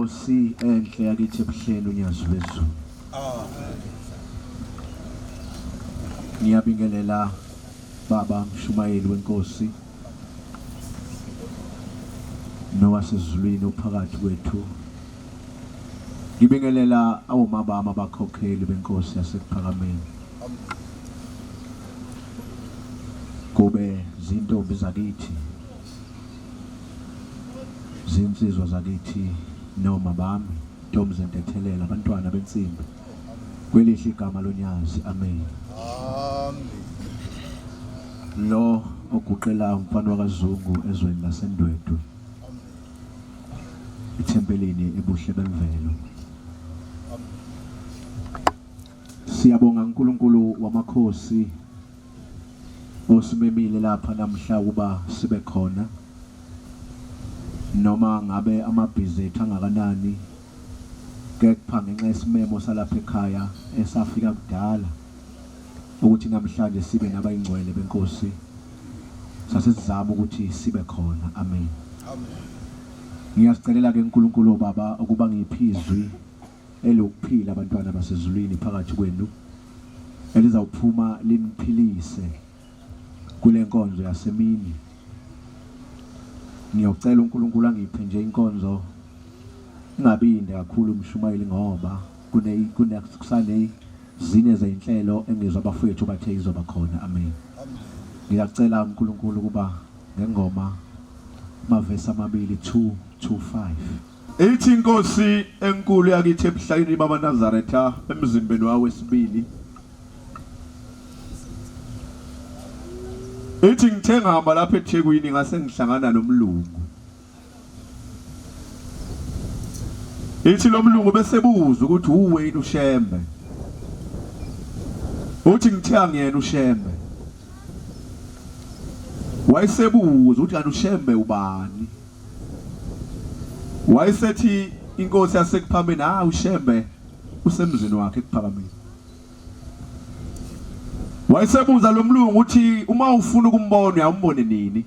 Inkosi enhle yakithi ebuhleni unyazo lwezulu. Ngiyabingelela baba Mshumayeli wenkosi nowasezulwini uphakathi kwethu. Ngibingelela awomabama abakhokheli benkosi yasePhakameni. Kube zintombi zakithi, zinsizwa zakithi noma bami, intombi zentethelela, abantwana bensimbi. Kwelihle igama lonyazi. Amen. Lo oguqela umfana wakaZungu ezweni laseNdwedwe, ithempelini ebuhle bemvelo. Siyabonga uNkulunkulu wamakhosi osimemile lapha namhla kuba sibe khona, noma ngabe amabhizi ethu angakanani, kepha ngenxa yesimemo salapha ekhaya esafika kudala ukuthi namhlanje sibe nabayingcwele benkosi, sasizama ukuthi sibe khona. Amen. Ngiyasicelela ke uNkulunkulu baba ukuba ngiphizwi elokuphila abantwana basezulwini phakathi kwenu, elizawuphuma liniphilise kule nkonzo yasemini. Ngiyocela uNkulunkulu angiphe nje inkonzo ingabinde kakhulu Mshumayeli, ngoba kunekusane zine zeinhlelo engizwe abafowethu bathe izoba khona. Amen. Ngiyacela uNkulunkulu kuba ngengoma amavesi amabili 2:5 ethi inkosi enkulu yakithi ebuhlayini baba Nazaretha emzimbeni wawo wesibili, ethi ngithe ngihamba lapha eThekwini ngase ngihlangana nomlungu. Ethi lo mlungu bese buza ukuthi uwena uShembe. Uthi ngithe angiyena uShembe. Wayesebuza ukuthi kanti uShembe ubani? Wayesethi inkosi yaseKuphambene, uShembe usemzini wakhe eKuphakameni. Wayesebuza lo mlungu uthi uma ufuna ukumbona uyambone nini?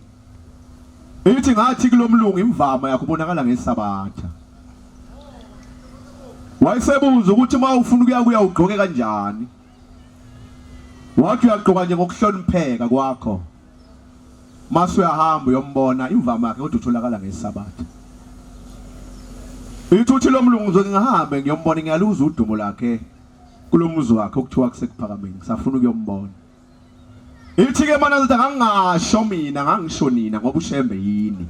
Ethi ngathi kulo mlungu imvama yakho ubonakala ngeSabatha. Wayesebuza ukuthi uma ufuna ukuya ugqoke kanjani? Wathi uyagqoka nje ngokuhlonipheka kwakho. Mase uyahamba uyombona imvama yakhe kodwa utholakala ngeSabatha. Ithi lo mlungu ngihambe ngiyombona, ngiyaluza udumo lakhe kulo muzi wakhe okuthiwa kuseKuphakameni, ngisafuna ukuyombona. Ithi ke mana ngithi ngangisho mina ngangisho nina ngoba uShembe yini.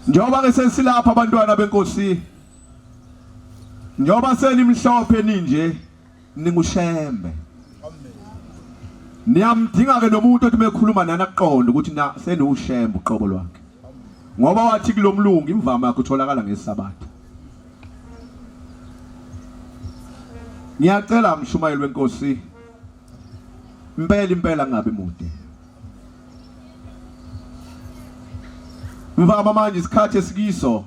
Njoba ke sesilapha abantwana benkosi, njoba senimhlophe ninje ninguShembe. Niyamdinga ke nomuntu othi mekhuluma nani aqonde ukuthi na senuShembe uqobo lwakhe, ngoba wathi kulo mlungu imvama yakhe utholakala ngeSabatha. Ngiyacela Mshumayeli wenkosi, impela ngabe mude. Mvama manje isikhathi esikiso,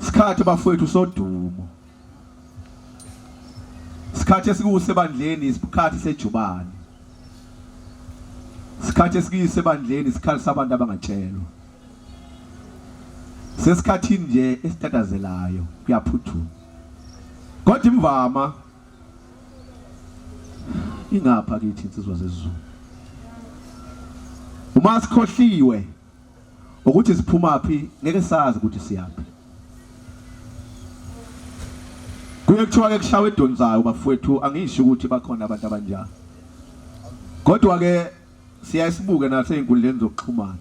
isikhathi bafowethu sodumo, isikhathi esikusebandleni, isikhathi sejubane, isikhathi esikisebandleni, isikhathi sabantu abangatshelwa, sesikhathini nje esitatazelayo kuyaphuthuma. Kodwa imvama ingapha kithi insizwa zezulu, uma sikhohliwe ukuthi siphuma phi ngeke sazi ukuthi siyaphi. Kuye kuthiwa ke kushawe edonzayo bafowethu, angisho ukuthi bakhona abantu abanjalo, kodwa ke siyasibuke nasey'nkundleni zokuxhumana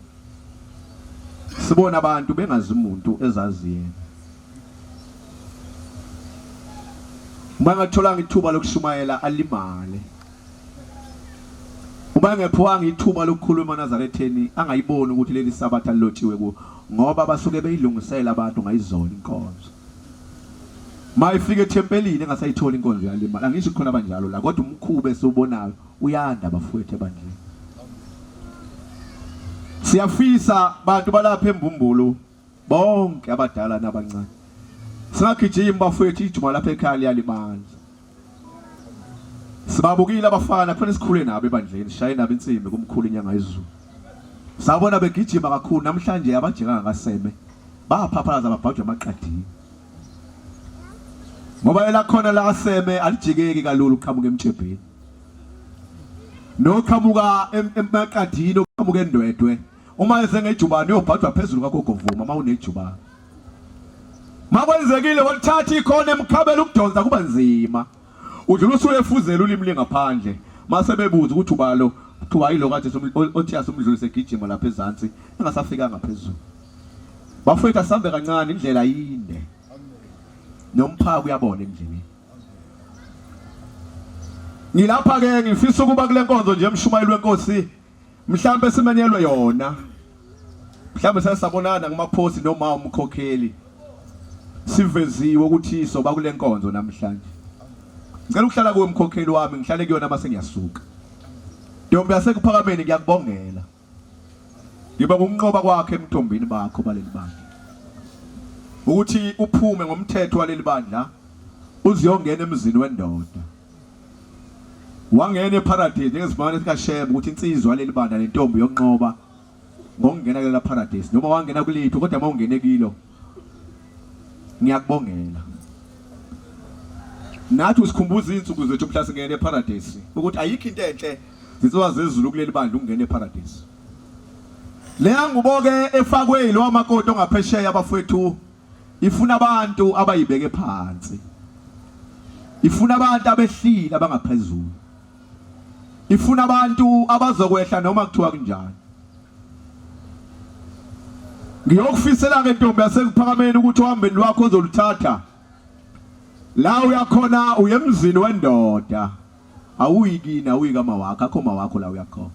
sibona abantu bengazi umuntu ezazi yena. Uma ngatholanga ithuba lokushumayela alimale, uma ngephuwanga ithuba lokukhuluma eNazaretheni angayiboni ukuthi leli Sabatha lilotshiwe kuwo, ngoba basuke beyilungisela abantu ngayizona inkonzo. Mayifike ethempelini engasayithola inkonzo yalimala. Angisho khona abanjalo la, kodwa umkhube esiwubonayo uyanda bafowethu ebandleni. Siyafisa bantu balapha eMbumbulu bonke abadala nabancane, singagijima bafowethu ijuma lapha ekhaya liyalimanza. Sibabukile abafana kufanele sikhule nabo ebandleni, sishaye nabo insimbi kumkhulu inyanga yezulu. Sabona begijima kakhulu namhlanje abajeka ngaseme baphaphaza babhajwa amaqadini ngoba ela khona la kaseme alijikeki kalulu uqhamuka emtshebheni noqhamuka emaqadini oqhamuka endwedwe uma esengejubane uyobhajwa phezulu kagogovuma uma unejubane makwenzekile wathatha ikhona emkhabela ukudonsa kuba nzima udlula usuyefuzela ulimi lingaphandle mase bebuza ukuthi ubalo kuthiwa yilo kade othi asumdlulise gijima lapha ezantsi engasafika ngaphezulu bafethu asambe kancane indlela yinde nomphako uyabona endleleni ngilapha ke ngifisa ukuba kule nkonzo nje emshumayeli wenkosi mhlambe simenyelwe yona mhlambe sesabonana ngomaphosi noma umkhokheli siveziwe ukuthi soba kule nkonzo namhlanje ngicela ukuhlala kuwe umkhokheli wami ngihlale kuyona mase ngiyasuka Ntombi yasekuphakameni ngiyakubongela ngiba ngumnqoba kwakhe emthombini bakho baleli bandla ukuthi uphume ngomthetho waleli bandla uziyongena emzini wendoda wangena eparadise njengezimane sikaSheba ukuthi insizwa waleli bandla lentombi yonqoba ngokungena kulela paradise noma wangena kuliphi kodwa mawungene kilo ngiyakubongela nathi usikhumbuza izinsuku zethu mhla singene eparadise ukuthi ayikho into enhle zizwa zezulu kuleli bandla ungene eparadise leya nguboke efakwe lo amakoto ngaphesheya abafowethu ifuna abantu abayibeke phansi ifuna abantu abehlile abangaphezulu ifuna abantu abazokwehla noma kuthiwa kunjani ngiyokufisela ke ntombi yasekuphakameni ukuthi uhambeni lwakho ozoluthatha la uyakhona uyemzini wendoda awuyikini awuyikama wakho akho mawakho la uyakhona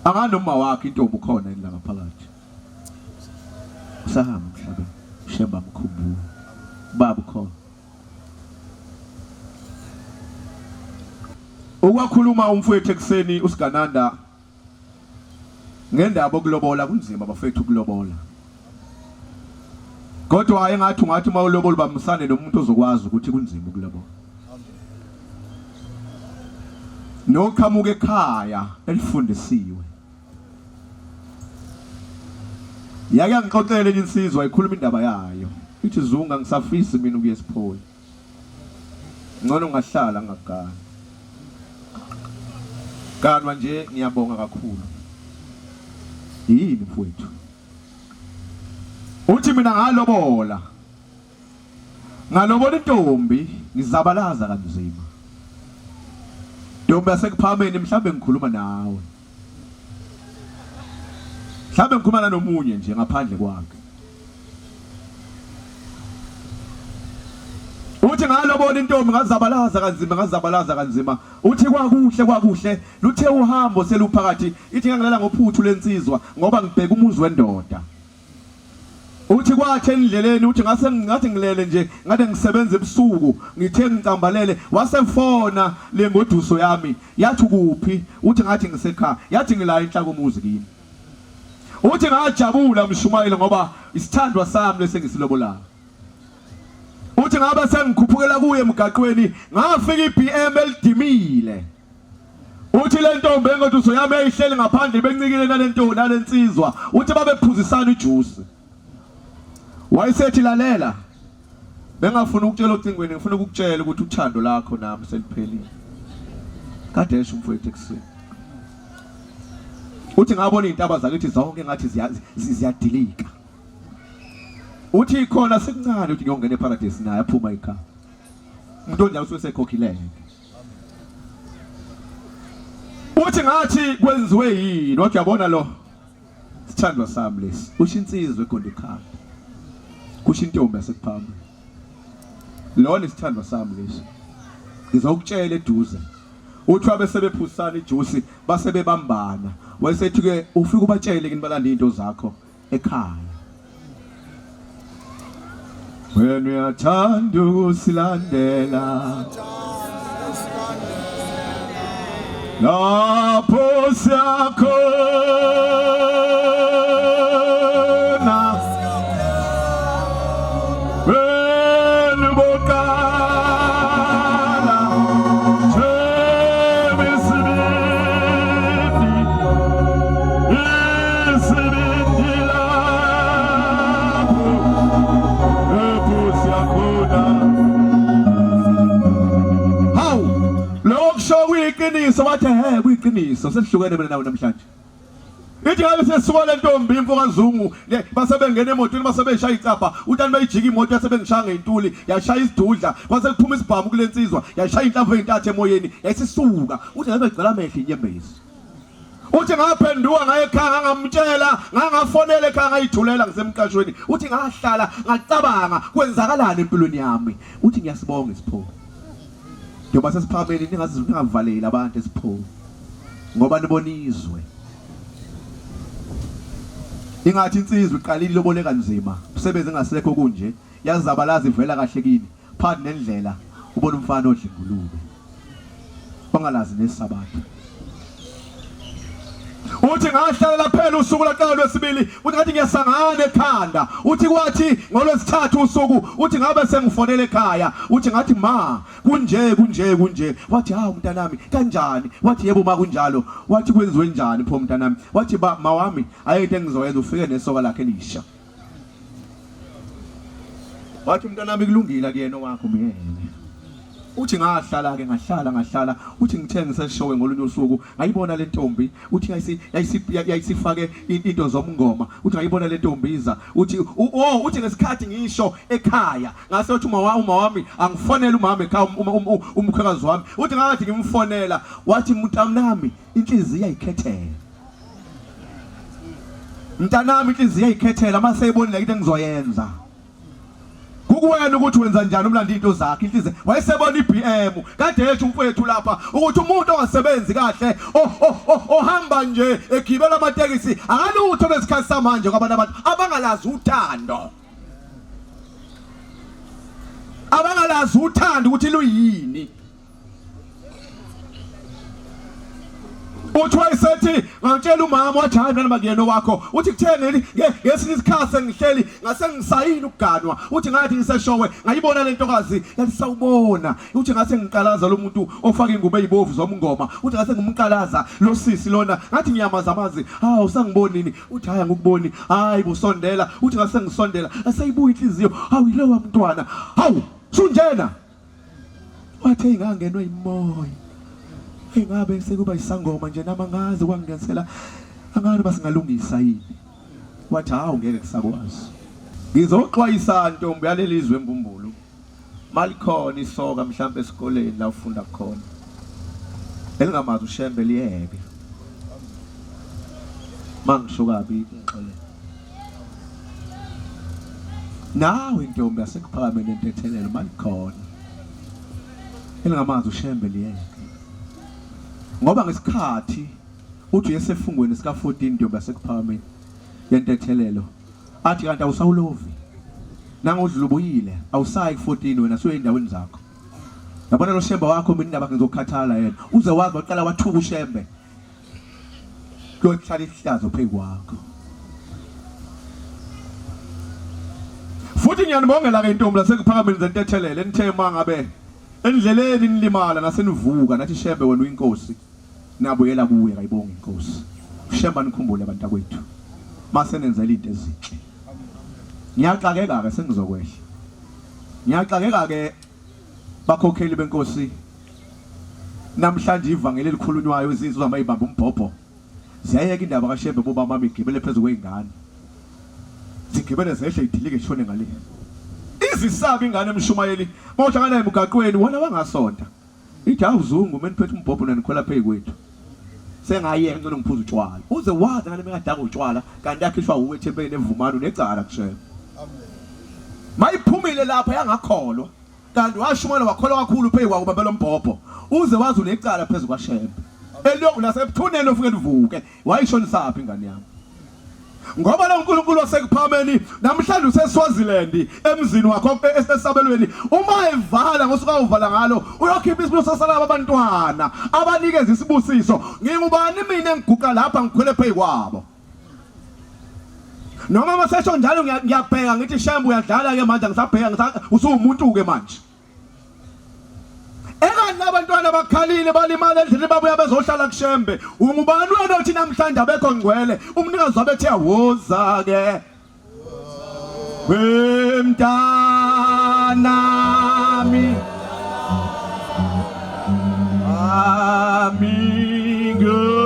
anganoma wakho intombi ukhona la ngaphakathi sahamba mhlaba Sheba mkhumbulo baba ukhona ukwakhuluma umfowethu ekseni usigananda ngendaba okulobola kunzima abafethu ukulobola kodwa engathi ungathi mawulobola bamsane nomuntu ozokwazi ukuthi kunzima ukulobola noqhamuka ekhaya elifundisiwe yake ngixoxele insizwa ikhuluma indaba yayo ithi Zunga ngisafisi mina ukuye esipholi ngcono ngahlala ngagana kanwa nje ngiyabonga kakhulu yini mfowethu uthi mina ngalobola intombi ngizabalaza kanzima ntombi yasekuphameni mhlambe ngikhuluma nawe mhlambe ngikhuluma nomunye nje ngaphandle kwakhe uthi ngalobola intombi ngazabalaza kanzima uthi kwakuhle luthe uhambo seluphakathi ithi ngangilela ngophuthu lensizwa ngoba ngibheka umuzi wendoda uthi kwakhe endleleni uthi ngathi ngilele nje ngade ngisebenza ebusuku ngithe ngicambalele wasefona lengoduso yami yathi kuphi uthi ngathi ngisekhaya yathi ngila inhla komuzi kimi uthi ngajabula mshumayeli ngoba isithandwa sami lesengisilobolayo uthi ngabe sengikhuphukela kuye emgaqweni ngafika iBM elidimile uthi le ntombi engoduso yami eyihleli ngaphandle bencikile nalensizwa uthi babephuzisana ijuice wayesethi lalela bengafuna ukutshela ocingweni ngifuna ukukutshela ukuthi uthando lakho nami seliphelile kade esho umfowethu ekseni uthi ngabona izintaba zakithi zonke ngathi ziyadilika uthi ikhona sekuncane uthi ngiyongena eparadise naye aphuma ekhaya umuntu onjalo usuke sekhokhileke uthi ngathi kwenziwe yini wathi yabona lo sithandwa sami lesi usho insizwe egonda ekhaya kusho intombi yasekuphambi lona isithandwa sami lesi ngizokutshela eduze uthi wabe sebephusana ijuice base bebambana wayesethi ke ufike ubatshele kini balanda into zakho ekhaya wena uyathanda ukusilandela lapho siyakhona wena bokala isibindila iqiniso sesihlukene mina nawe namhlanje. Ithi ngabe sesisuka le ntombi imfokazungu le basebengena emotweni basebeshaya icapha utani bayijika imoto yasebengishaya ngentuli yashaya isidudla kwase kuphuma isibhamu kulensizwa yashaya inhlamvu ezintathu emoyeni yasisuka uthi ngabe ngicela amehlo inyembezi. Uthi ngaphenduka ngaye ekhaya ngamtshela ngafonela ekhaya ngayithulela ngisemqashweni uthi ngahlala ngacabanga kwenzakalani empilweni yami uthi ngiyasibonga isipho. Njengoba sesiphameni ningavaleli abantu esipho ngoba nibonizwe ingathi insizwe iqalile loboleka nzima usebenze ngasekho kunje yazabalazi ivela kahle kini phakathi nendlela ubona umfana odla ingulube bangalazi nesabatha. Uthi ngahlala phela usuku laqala lwesibili uthi ngathi ngiyasangana ekhanda uthi kwathi ngolwesithathu usuku uthi ngabe sengifonela ekhaya uthi ngathi ma kunje wathi hawu mntanami kanjani wathi yebo ma kunjalo wathi kwenziwe njani pho mntanami wathi ma wami ayethe engizoyenza ufike nesoka lakhe elisha wathi mntanami kulungile kuyena wakho myene. Uthi ngahlala ke ngahlala uthi ngithe ngiseshowe ngolunye usuku ngayibona le ntombi uthi yayisifake into zomngoma uthi ngayibona le ntombi iza uthi uthi ngesikhathi ngisho ekhaya ngase uthi uma wami angifonela umama ekhaya umkhwekazi wami uthi ngathi ngimfonela wathi mntanami inhliziyo ayikhethela mntanami inhliziyo ayikhethela mase eyibonile into engizoyenza kuwena ukuthi wenza njani umlandi into zakhe inhliziyo wayesebona iBM kade yethu umfowethu lapha ukuthi umuntu ongasebenzi kahle ohamba nje egibela amatekisi akalutho lesikhathi samanje kwabantu abangalazi uthando ukuthi luyini. Uthi wayesethi ngantshela umama wathi hayi mntana makuyena wakho uthi kutheni ngesinye isikhathi sengihleli ngase ngisayini ukuganwa uthi ngathi ngiseshowe ngayibona le ntokazi yathi sawubona uthi ngase ngiqalaza lo muntu ofaka ingubo ezibovu zomngoma uthi ngase ngimqalaza lo sisi lona ngathi ngiyamaza amazi hawu sangibonini uthi hayi ngikuboni hayi busondela uthi ngase ngisondela aseyibuya inhliziyo hawu yilowa mntwana hawu sunjena wathi ingangenwe imoya ngabe sekuba isangoma nje namangazi kwanginesela angani basingalungisa yini wathi hawu ngeke kusakwazi ngizoxwayisa ntombi yalelizwe embumbulu malikhona isoka mhlambe esikoleni la ufunda khona elingamazi ushembe liyeke mangisho kabi ngixole nawe ntombi yasekuphakameni entethelelo malikhona elingamazi ushembe liyeke ngoba ngesikhathi uthi yesefungweni sika 14 ntombi yasekuphakameni yentethelelo athi kanti awusawulovi nanga udlubuyile awusayi 14 wena so endaweni zakho yabona lo shembe wakho mina indaba ngizokhathala yena uze wazi waqala wathuka ushembe lokuhlala ihlazo phezu kwakho futhi ngiyanibongela ke intombi lasekuphakameni zentethelelo enithe mangabe endleleni nilimala nasenivuka nathi shembe wena uyinkosi nabuyela kuwe kayibonga inkosi shemba nikhumbule abantu akwethu masenenzela into ezinhle ngiyaxakeka ke sengizokwehla ngiyaxakeka ke bakhokheli benkosi namhlanje ivangeli elikhulunywayo izinto zamayibamba umbhobho ziyayeka indaba kaShembe boba mama igibele phezulu kweingane zigibele zehle idilike ishone ngale izisaba ingane emshumayeli mawuhlangana emgaqweni wona bangasonta ithi awuzungu meniphethe umbhobho nanikhwela phezu kwethu sengayeke ngicela ngiphuza utshwala uze wazi ngale mengadaka utshwala kanti yakhishwa uwe ethempelini evumana unecala kuShembe mayiphumile lapha yangakholwa kanti washumana wakholwa kakhulu phezu kwako babelo mbhobho uze wazi unecala phezulu kwaShembe eliyo nasebuthuneni ufike livuke wayishonisa ingane yami ngoba lo uNkulunkulu wasekuphameni namhlanje useSwaziland emzini wakho esesabelweni uma evala ngosuka uvala ngalo uyokhipha isibusiso salabo abantwana abanikeza isibusiso ngingubani mina engiguqa lapha ngikhwele phezu kwabo noma masesho njalo ngiyabheka ngithi Shembe uyadlala ke manje ngisabheka usuwumuntu ke manje ekani abantwana bakhalile balimala endlini babuya bezohlala kuShembe ungubani wena uthi namhlanje abekho ngcwele umnikazi wabethe yawoza ke wemntanami amigo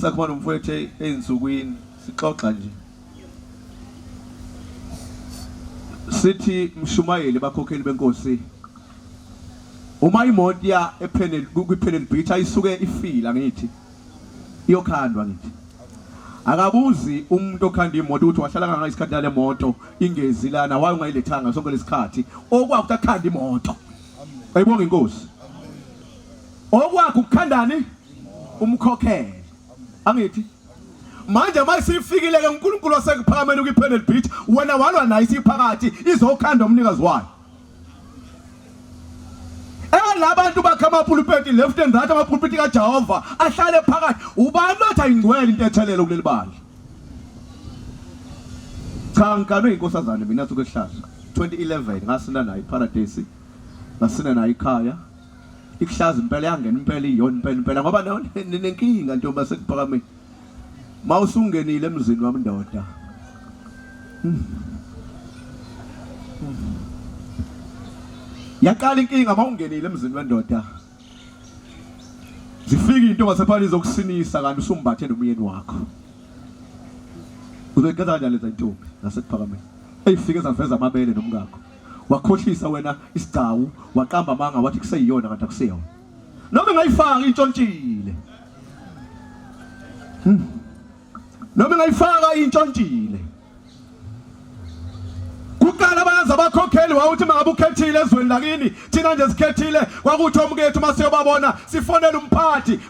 sakhona umfowethu einsukwini sixoxa nje sithi Mshumayeli bakhokheli benkosi uma imoto ya kwiPenel Beach ayisuke ifila ngithi iyokhandwa ngithi akabuzi umuntu okhanda imoto ukuthi wahlala kangaka isikhathi le moto ingezi lana waye ungayilethanga sonke lesikhathi okwakuthi akhanda imoto ayibonga inkosi okwakho ukukhandani umkhokheli angithi manje masifikile ke uNkulunkulu wasekuphakameni kwiPenel Beach wena walwa nayo isiphakathi izokhanda umnikazi wayo labantu bakha amapulpiti left and right amapulpiti kaJehova ahlale phakathi ubani lothi ayingcwele into ethelelo kuleli bandla cha ngikano inkosazana mina suke ehlahla 2011 ngasina nayo iParadise ngasina nayo ikhaya ikuhlaza impela yangena impela iyona impela ngoba nenkinga ntombi sekuphakameni mawusungenile emzini wami ndoda yaqala inkinga mawungenile emzini wendoda zifika into ngasephakathi zokusinisa kanti usumbathe nomyeni wakho uzoyenza kanjani leza intombi nasekuphakameni eyifike zaveza amabele nomngakho wakhohlisa wena isigcawu waqamba amanga wathi kuseyiyona kanti akuseyona noma ngayifaka intshontshile noma ngayifaka intshontshile kuqala bayaza abakhokheli wawuthi mangabe ukhethile ezweni lakini thina nje sikhethile kwakuthi omkethu masiyobabona sifonela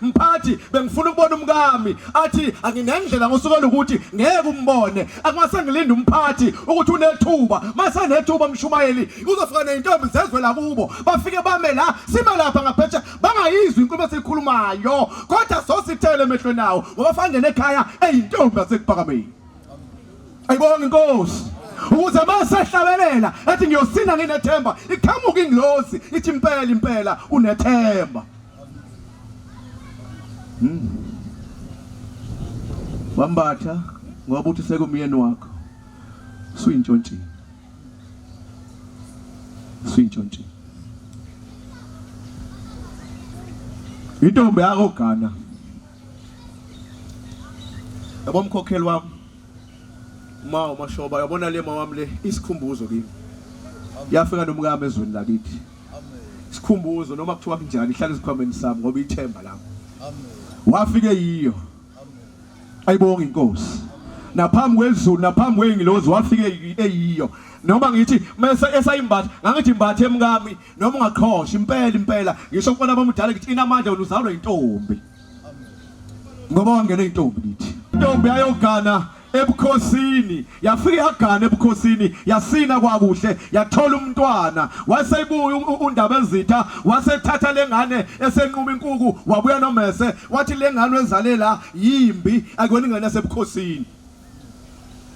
mphathi bengifuna ukubona umkami athi anginendlela ngosukela ukuthi ngeke umbone akumase ngilinde umphathi ukuthi unethuba masanethuba Mshumayeli uzofika nezintombi zezwe lakubo bafike bame la sime lapha ngaphetsha bangayizwi inkulumo esikhulumayo kodwa sosithele emehlweni nawo ngoba fangene ekhaya eyintombi yasekuphakameni ayibonga inkosi ukuze masehlabelela ethi ngiyosina nginethemba iqhamuka ingilosi ithi impela unethemba wambatha ngoba uthi sekumyeni wakho suyintshontshe intombi yakho Ghana yabo mkhokheli wami mashoba yabona le mawami le isikhumbuzo kimi yafika nomkami ezweni lakithi isikhumbuzo noma kuthiwa kunjani ihlala isikhwameni sami ngoba ithemba lami wafike yiyo ayibonga inkosi naphambi kwezulu naphambi kwengilozi wafike eyiyo noma ngithi mase esayimbatha ngangithi imbathe emkami noma ungaqhosha impela ngisho ukubona abamudala ngithi inamandla uzalwa intombi ngoba wangena intombi lithi intombi ayogana ebukhosini yafika yagana ebukhosini yasina kwakuhle yathola umntwana waseyibuya undaba ezitha wasethatha lengane esenquma inkuku wabuya nomese wathi lengane wezalela yimbi akuyona ingane yasebukhosini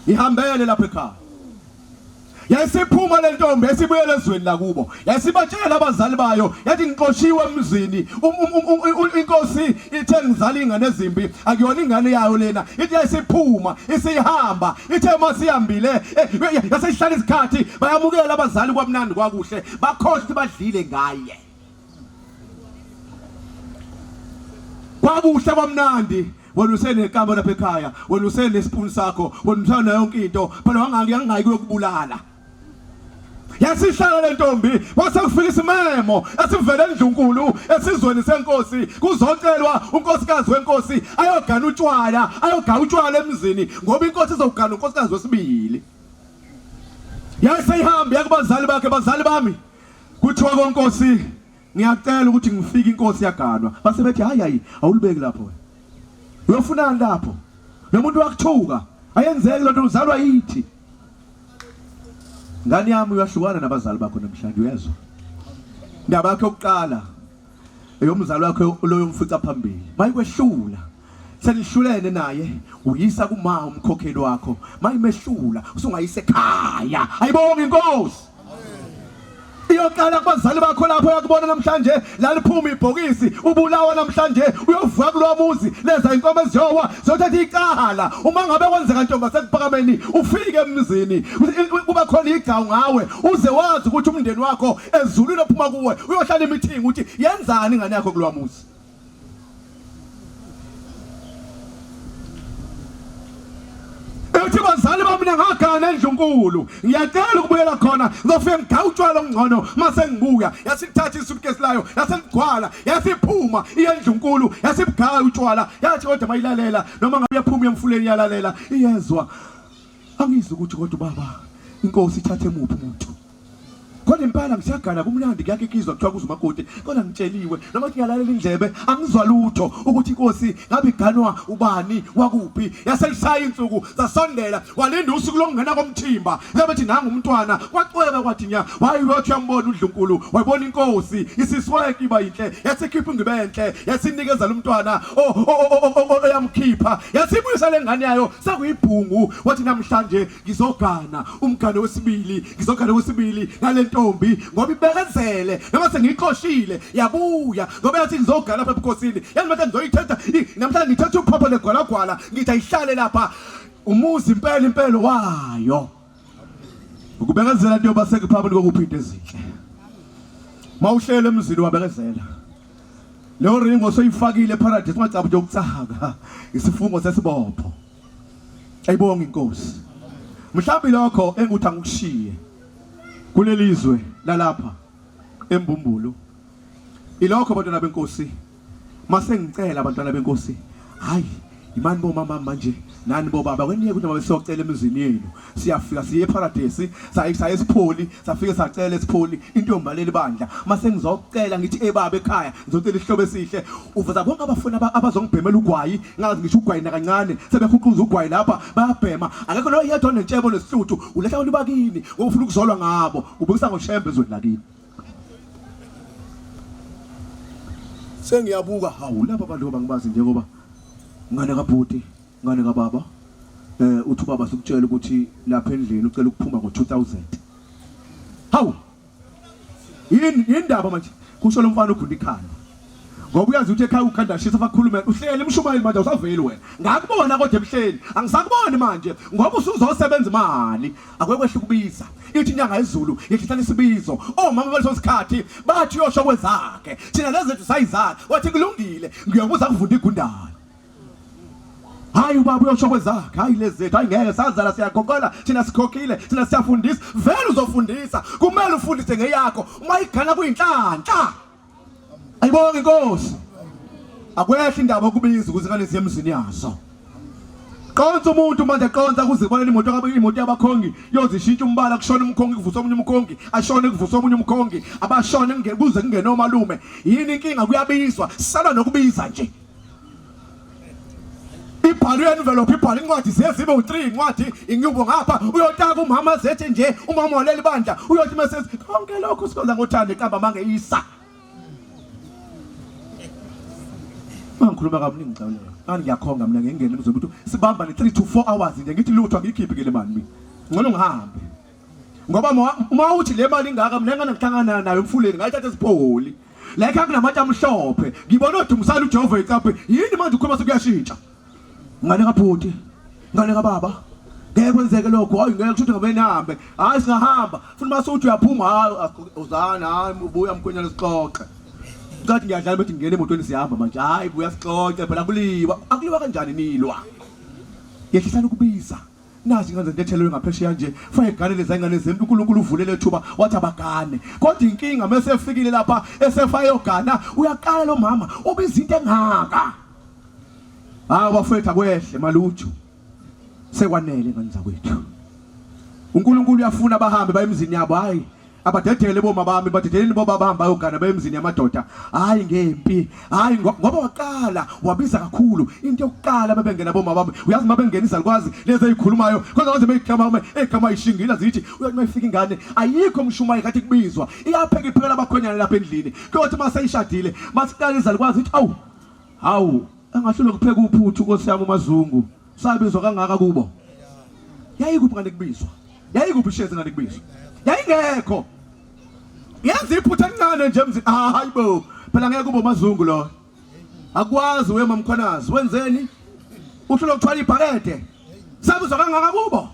ihambele lapha ekhaya yasiphuma le ntombi esibuyele ezweni lakubo yasibatshela abazali bayo yathi ngiqoshiwe emzini inkosi ithe ngizala ingane ezimbi akuyona ingane yayo lena ithi yasiphuma isihamba ithe masihambile yasihlala isikhathi bayamukela abazali kwamnandi kwakuhle bakhohle badlile ngaye kwakuhle kwamnandi wena usenekamba lapha ekhaya wena usenespoon sakho wena usana yonke into phela wangangiyangayi kuyokubulala yasihlala le ntombi wasekufika isimemo esivele endlunkulu esizweni senkosi kuzocelwa unkosikazi wenkosi ayogana utshwala emzini ngoba inkosi izogana unkosikazi wesibili yaseyihamba yakubazali bakhe bazali bami kuthiwa konkosi ngiyacela ukuthi ngifike inkosi yaganwa base bethi hayi awulibeki lapho wena uyofunani lapho nomuntu wakuthuka ayenzeki lonto uzalwa yithi ngani yami uyahlukana nabazali bakho namhlanje uyezwa indaba yakhe yokuqala eyomzali wakhe loyo mfica phambili mayikwehlula senihlulene naye uyisa kuma umkhokheli wakho mayimehlula usungayise ekhaya ayibonga inkosi iyoqala kubazali bakho lapho yakubona namhlanje laliphuma ibhokisi ubulawa namhlanje uyovuka kulomuzi leza inkomo eziyowa zothatha iqala uma ngabe kwenzeka ntombi sekuphakameni ufike emzini kuba khona igcawu ngawe uze wazi ukuthi umndeni wakho ezulwini ophuma kuwe uyohlala imithingi ukuthi yenzani ingane yakho kulomuzi mina ngagana endlunkulu ngiyacela ukubuyela khona ngizofika ngigawutshwala ongcono mase ngibuya yasithatha isuitcase layo yaseligcwala yasiphuma iyendlunkulu yasibugaya utshwala yathi kodwa mayilalela noma ngabe yaphuma emfuleni yalalela iyezwa angizwe ukuthi kodwa baba inkosi ithathe muphi umuntu kodwa impela ngisiyagana kumnandi kuyakikizwa kuthiwa kuze umakoti kodwa ngitsheliwe noma ngiyalalela indlebe angizwa lutho ukuthi inkosi ngabe iganwa ubani wakuphi yaseyishaya insuku zasondela walinda usuku lokungena komthimba ngabethi nanga umntwana kwacweka kwathi nya wayiyothi uyambona uDlunkulu wayibona inkosi isisweke iba yinhle yasikhipha ngibenhle yasinikeza lo mntwana oyamkhipha yasibuyisa lengane yayo sakuyibhungu wathi namhlanje ngizogana umgane wesibili ngalento ngoba ibekezele noma sengiqoshile yabuya ngoba yathi ngizogana lapha ebukhosini yani manje ngizoyithetha namhlanje ngithatha uphapho legwalagwala ngithi ayihlale lapha umuzi impelo wayo ukubekezela nto yobaseke phapho nikuphi into ezinhle mawuhlele emzini wabekezela leyo ringo soyifakile paradise ungacaba nje ukutsaka isifungo sesibopho ayibonga inkosi mhlawumbe lokho enguthi angikushiye kulelizwe lalapha embumbulu ilokho abantwana benkosi mase ngicela abantwana benkosi hayi imani bo mama manje nani bo baba kweniye ukuthi mabe siyocela emizini yenu siyafika siye eparadise saye esipholi safike sacela esipholi intombaleli bandla mase ngizocela ngithi baba ekhaya ngizocela ihlobo esihle uvuza bonke abafuna abazongibhemela ugwayi ngazi ngisho ugwayi nakancane sebekhuquza ugwayi lapha bayabhema akekho lo yedwa nentshebo nesihluthi ulehla ulibakini ngofuna ukuzolwa ngabo ubukisa ngoshembe ezweni lakini sengiyabuka hawu lapha abantu bangibazi njengoba ngane kabhuti ngane kababa uthi baba sikutshela ukuthi lapha endlini ucela ukuphuma ngo2000 hawu yini indaba manje kusho lo mfana ukhunda ikhanda ngoba uyazi ukuthi ekhaya ukhanda shisa afakhuluma uhlele emshumayeli manje usaveli wena ngakubona kodwa ebuhleni angisakuboni manje ngoba usuzosebenza imali akwekwehle kubiza ithi inyanga ezulu yehlisa isibizo omama baleso sikhathi bathi yosho kwezakhe thina lezethu sayizakhe wathi kulungile ngiyabuza kuvunda igundane hayi ubaba uyosho kwezakhe hayi lezethu hayi ngeke sazala siyagogola thina sikhokhile thina siyafundisa vele uzofundisa kumele ufundise ngeyakho uma igana kuyinhlanhla ayibonga inkosi akwehle indaba okubiza ukuze ngane siye emzini yazo qonza umuntu manje qonza kuzibonela imoto yabakhongi yozishintsha umbala kushona umkhongi kuvusa omunye umkhongi ashone kuvusa omunye umkhongi abashone kuze kungena omalume yini inkinga kuyabizwa sisala nokubiza nje ibhalwe envelope ibhalwe incwadi zibe u3 incwadi inyubo ngapha uyotaka umama zethe nje umama waleli bandla uyothi mase konke lokho sikoza ngothanda ekamba mangeyisa mangikhuluma kabuningi ngicabula manje ngiyakhonga mina ngengene emzweni ukuthi sibamba ne3 to 4 hours nje ngithi lutho ngikhiphe ke le mali mina ngcono ngihambe ngoba uma uthi le mali ingaka mina ngana ngihlangana nayo emfuleni ngayithatha esipholi la ekhaya kunamatsha amhlophe ngibona odumsana uJehova eCaphe yini manje ukhuluma sekuyashintsha ngane kaphuti ngane kababa ngeke kwenzeke lokho hayi ngeke kushuthi ngabe nihambe hayi singahamba futhi masuthi uyaphuma hayi uzana hayi ubuya mkhwenyana sixoxe ngathi ngiyadlala bethi ngene emotweni sihamba manje hayi buya sixoxe phela kuliwa akuliwa kanjani nilwa yehlisa ukubiza nazi ngane zethelwe ngaphesheya nje fake gane lezingane zempi uNkulunkulu uvulele ethuba wathi abagane kodwa inkinga mase efikile lapha esefayo gana uyaqala lo mama ubiza into engaka bafethu akwehle malutho sekwanele ngani kwethu uNkulunkulu uyafuna abahambe bayemzini yabo hayi abadedele boma bami badedeleni boba bahamba yogana bayemzini yamadoda hayi ngempi hayi ngoba waqala wabiza kakhulu into yokuqala babengena boma bami uyazi mabengenisa likwazi lezi ezikhulumayo kodwa ngaze beyikhama egama ishingila zithi uyathi mayifika ingane ayikho umshumayi kathi kubizwa iyapheka iphekela abakhonyana lapha endlini kodwa mase ishadile masiqaliza likwazi ithi hawu angahlule kupheka uphuthu Nkosi yami uMazungu sabizwa kangaka kubo yayikuphi ngane kubizwa yayikuphi ishezi ngane kubizwa yayingekho yenza iphutha encane nje emzini hayibo phela ngeke kube uMazungu lo akwazi wema mkhwanazi wenzeni uhlule ukuthwala ibhakede sabizwa kangaka kubo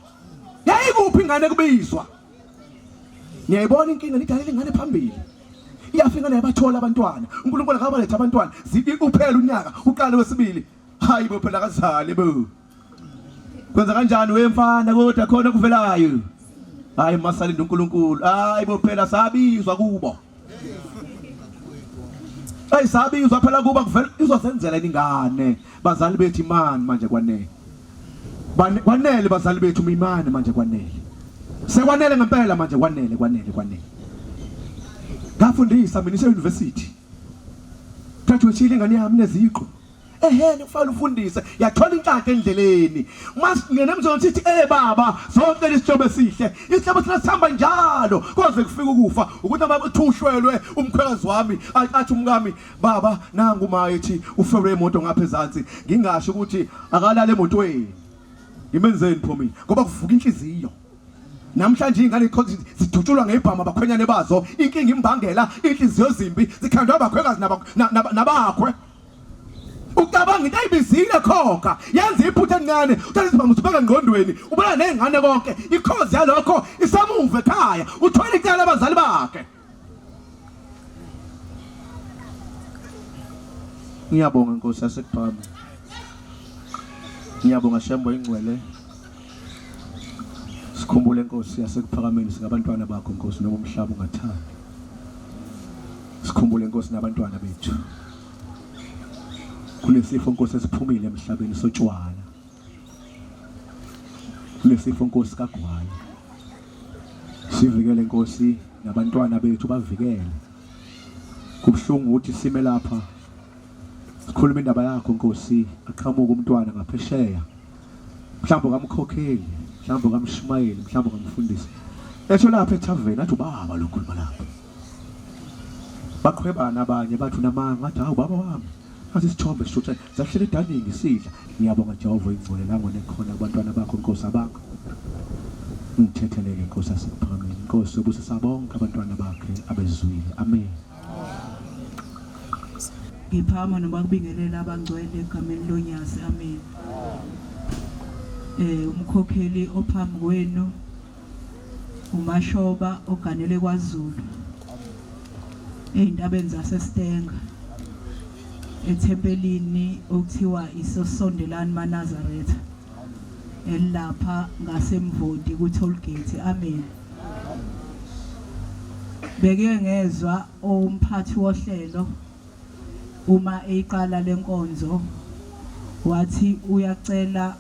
yayikuphi ingane kubizwa niyayibona inkinga lidalele ingane phambili iyafika nayabathola abantwana uNkulunkulu akabaletha abantwana zithi kuphela unyaka uqale wesibili hayibo phela kazali bo Kwenza kanjani wemfana kodwa khona kuvelayo? Hayi masalinde uNkulunkulu. Hayi bophela sabizwa kubo. Hayi sabizwa phela kuba kuvela izosenzela ingane. Bazali bethu imani manje kwanele. Kwanele bazali bethu imani manje kwanele. Sekwanele ngempela manje kwanele. Ngafundisa mina e-university. Graduate ingane yami neziqo. Kufanele ufundise. Yathola inhlanhla endleleni. Masingena emzonto sithi baba, sonke lesithobe sihle. Isihlobo sihamba njalo koze kufike ukufa. Ukuthi abathushwelwe umkhwekazi wami athi umkami, baba nangu mayithi ufewele imoto ngapha ezantsi. Ngingasho ukuthi akalala emotweni. Ngimenzeni pho mina? Ngoba kuvuka inhliziyo. Namhlanje ingane zidutshulwa ngebhama abakhwenyane bazo. Inkinga imbangela inhliziyo zimbi zikhandwa abakhwekazi nabakhwe. Ucabanga into ayibizile khokha yenza iphutha encane uthatha isibhamu usibeka ngqondweni ubona nezingane konke ikhozi yalokho isamuva ekhaya uthola icala abazali bakhe. Ngiyabonga Nkosi yaseKuphama. Ngiyabonga Shembo ingcwele. Sikhumbule Nkosi yaseKuphakameni singabantwana bakho Nkosi noma umhlaba ungathanda. Sikhumbule Nkosi nabantwana bethu. Kulesifo Nkosi esiphumile emhlabeni sotshwala. Kulesifo Nkosi kagwayi. Sivikele Nkosi nabantwana bethu bavikele. Kubhlungu ukuthi sime lapha. Sikhuluma indaba yakho Nkosi, aqhamuka umntwana ngaphesheya. Mhlawumbe kamkhokheli, mhlawumbe kamshumayeli, mhlawumbe kamfundisi. Etho lapha ethaveni athi ubaba lokhuluma lapha. Baqhwebana abanye bathi unamanga athi hawu baba wami. Athi isithombe sishutha zahlele daningi sidla. Ngiyabonga Jehova ingcwele la ngone khona abantwana bakho Nkosi abakho. Ngithethelele Nkosi yaseKuphakameni. Nkosi ubusisa bonke abantwana bakhe abezwile. Amen. Ngiphama noma kubingelela abangcwele egameni loNyazi. Amen. Umkhokheli ophambi kwenu uMashoba oganele kwaZulu. Eyintabeni zaseStenga. Ethempelini okuthiwa isosondelani maNazaretha. Elapha ngasemvodi ku tollgate. Amen. Beke ngezwe umphathi wohlelo uma eyiqala lenkonzo wathi uyacela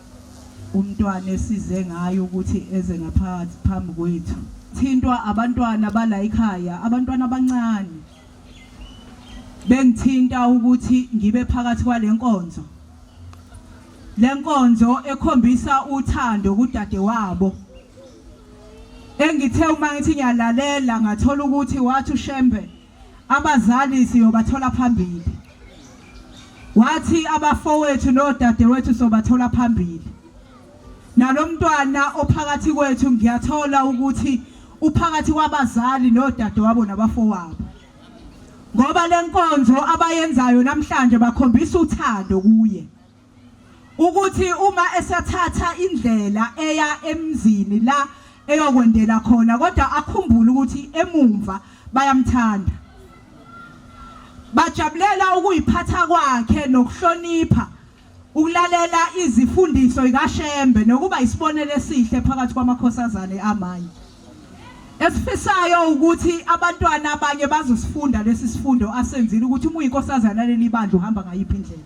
umntwana esize ngayo ukuthi eze ngaphakathi phambi kwethu. Thintwa abantwana bala ekhaya, abantwana abancane. Bengithinta ukuthi ngibe phakathi kwalenkonzo. Lenkonzo ekhombisa uthando kudade wabo. Engithe uma ngithi ngiyalalela ngathola ukuthi wathi uShembe abazali siyobathola phambili. Wathi abafowethu nodade wethu sobathola phambili. Nalomntwana ophakathi kwethu ngiyathola ukuthi uphakathi kwabazali nodade wabo nabafowabo. Ngoba lenkonzo abayenzayo namhlanje bakhombisa uthando kuye. Ukuthi uma esathatha indlela eya emzini la eyokwendela khona kodwa akhumbule ukuthi emumva bayamthanda. Bajabulela ukuyiphatha kwakhe nokuhlonipha ukulalela izifundiso zikaShembe nokuba isibonelo esihle phakathi kwamakhosazane amanye. Esifisayo ukuthi abantwana abanye bazosifunda lesi sifundo asenzile ukuthi uma uyinkosazana leli bandla uhamba ngayiphi indlela.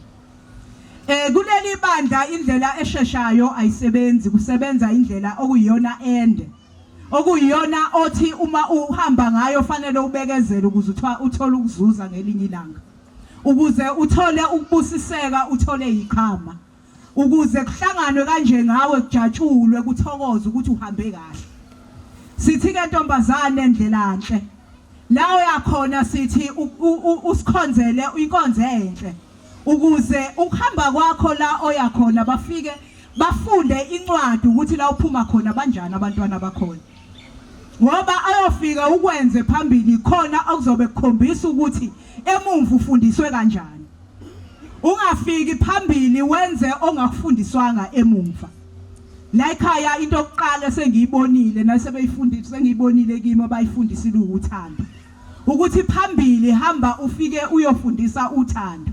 Kuleli bandla indlela esheshayo ayisebenzi, kusebenza indlela okuyiyona ende. Okuyiyona othi uma uhamba ngayo fanele ubekezele ukuze uthole ukuzuza ngelinye ilanga. Ukuze uthole ukubusiseka, uthole ikhama. Ukuze kuhlanganwe kanje ngawe kujatshulwe kuthokoze ukuthi uhambe kahle. Sithi ke ntombazane endlela enhle. La uyakhona sithi usikhonzele inkonzo enhle. Ukuze ukuhamba kwakho la oyakhona bafike bafunde incwadi ukuthi la uphuma khona banjani abantwana bakhona. Ngoba ayofika ukwenze phambili khona okuzobe kukhombisa ukuthi emumva ufundiswe kanjani. Ungafiki phambili wenze ongakufundiswanga emumva. La ekhaya into yokuqala sengiyibonile nasebeyifundisa sengiyibonile kimi abayifundisile uthando. Ukuthi phambili hamba ufike uyofundisa uthando.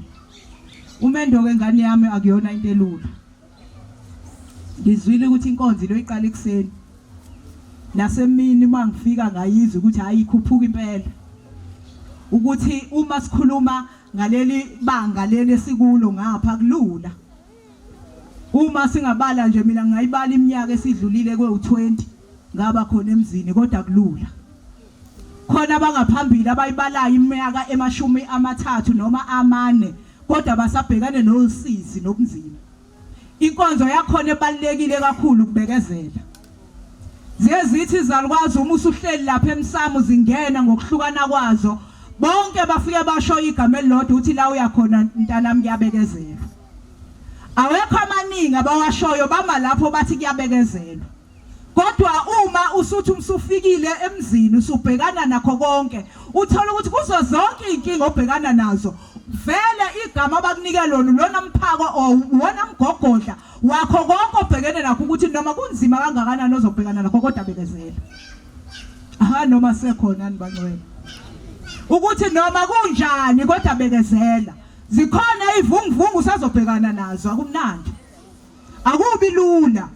Umendo wengane yami akuyona into elula. ngizwile ukuthi inkonzo lo iqala ekseni nasemini mangifika ngayizwa ukuthi hayi ikhuphuka impela ukuthi uma sikhuluma ngaleli banga leli sikulo ngapha kulula uma singabala nje mina ngayibala iminyaka esidlulile kwe20 ngaba khona emzini kodwa kulula khona abangaphambili abayibalayo iminyaka ema30 noma amane kodwa basabhekane nosizi nobunzima inkonzo yakhona ebalekile kakhulu ukubekezela zithi izalukwazi uma usuhleli lapha emsamo zingena ngokuhlukana kwazo bonke bafike basho igama elilodwa uthi la uyakhona mntanami kuyabekezelwa awekho amaningi abawashoyo bama lapho bathi kuyabekezelwa kodwa uma usuthi umsufikile emzini usubhekana nakho konke uthola ukuthi kuzo zonke inkinga obhekana nazo vele igama abakunika lona mphako wona mgogodla wakho konke obhekene nakho ukuthi noma kunzima kangakanani ozobhekana nakho kodwa bekezela noma sekhona nibangcwele ukuthi noma kunjani kodwa bekezela zikhona ivunguvungu usazobhekana nazo akumnandi akubi lula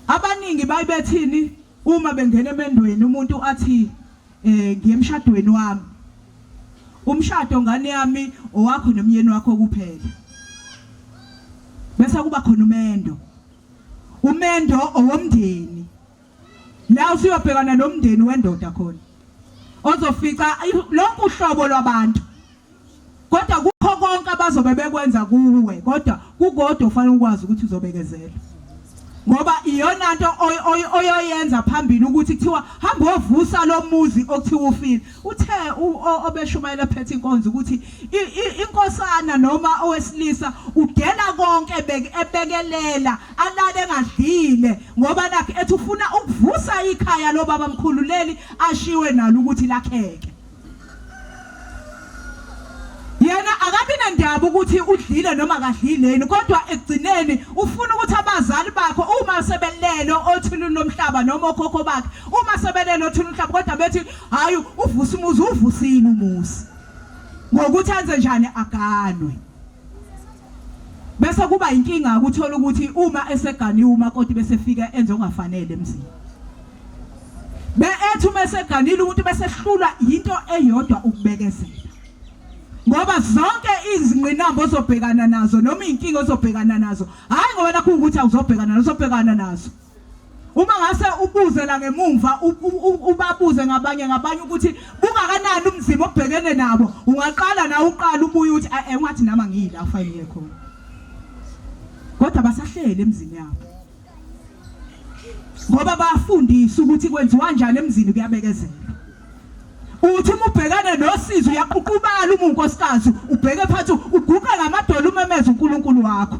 abaningi bayibethini uma bengena emendweni umuntu athi ngiyemshadweni wami umshado ngane yami owakho nomyeni wakho kuphela bese kuba khona umendo owomndeni la usiyobhekana nomndeni wendoda khona ozofica lonke uhlobo lwabantu kodwa kukho konke abazobe bekwenza kuwe kodwa kukodwa ufanele ukwazi ukuthi uzobekezela ngoba iyona nto oyoyenza phambili ukuthi kuthiwa hamba ovusa lo muzi okuthiwa ufile uthe obeshumayela phethe inkonzo ukuthi inkosana noma owesilisa udela konke ebekelela alale engadlile ngoba nakhe ethi ufuna ukuvusa ikhaya lo baba mkhululeli ashiwe nalo ukuthi lakheke yena akabi nendaba ukuthi udlile noma akadlileni kodwa ekugcineni ufuna ukuthi abazali bakho uma sebelelo othini nomhlaba noma okhokho bakhe uma sebelelo othini umhlaba kodwa bethi hayi uvusa umuzi uvusile umuzi ngokuthi enze njani aganwe bese kuba inkinga ukuthola ukuthi uma eseganiwe umakoti bese fika enze ongafanele emzini ethi uma eseganile umuntu bese hlulwa into eyodwa ukubekezela ngoba zonke izingqinamba ozobhekana nazo noma inkinga ozobhekana nazo hayi ngoba nakho ukuthi awuzobhekana uzobhekana nazo uma ngase ubuze la ngemumva ubabuze ngabanye ukuthi bungakanani umzimo obhekene nabo ungaqala na uqala ubuye uthi ungathi nama ngila afayile khona kodwa basahlele emzini yabo ngoba bayafundisa ukuthi kwenziwa kanjani emzini kuyabekezela uthi ubhekane nosizo uyaqhuqubala unkosikazi ubheke phansi uguqe ngamadolo umemeza uNkulunkulu wakho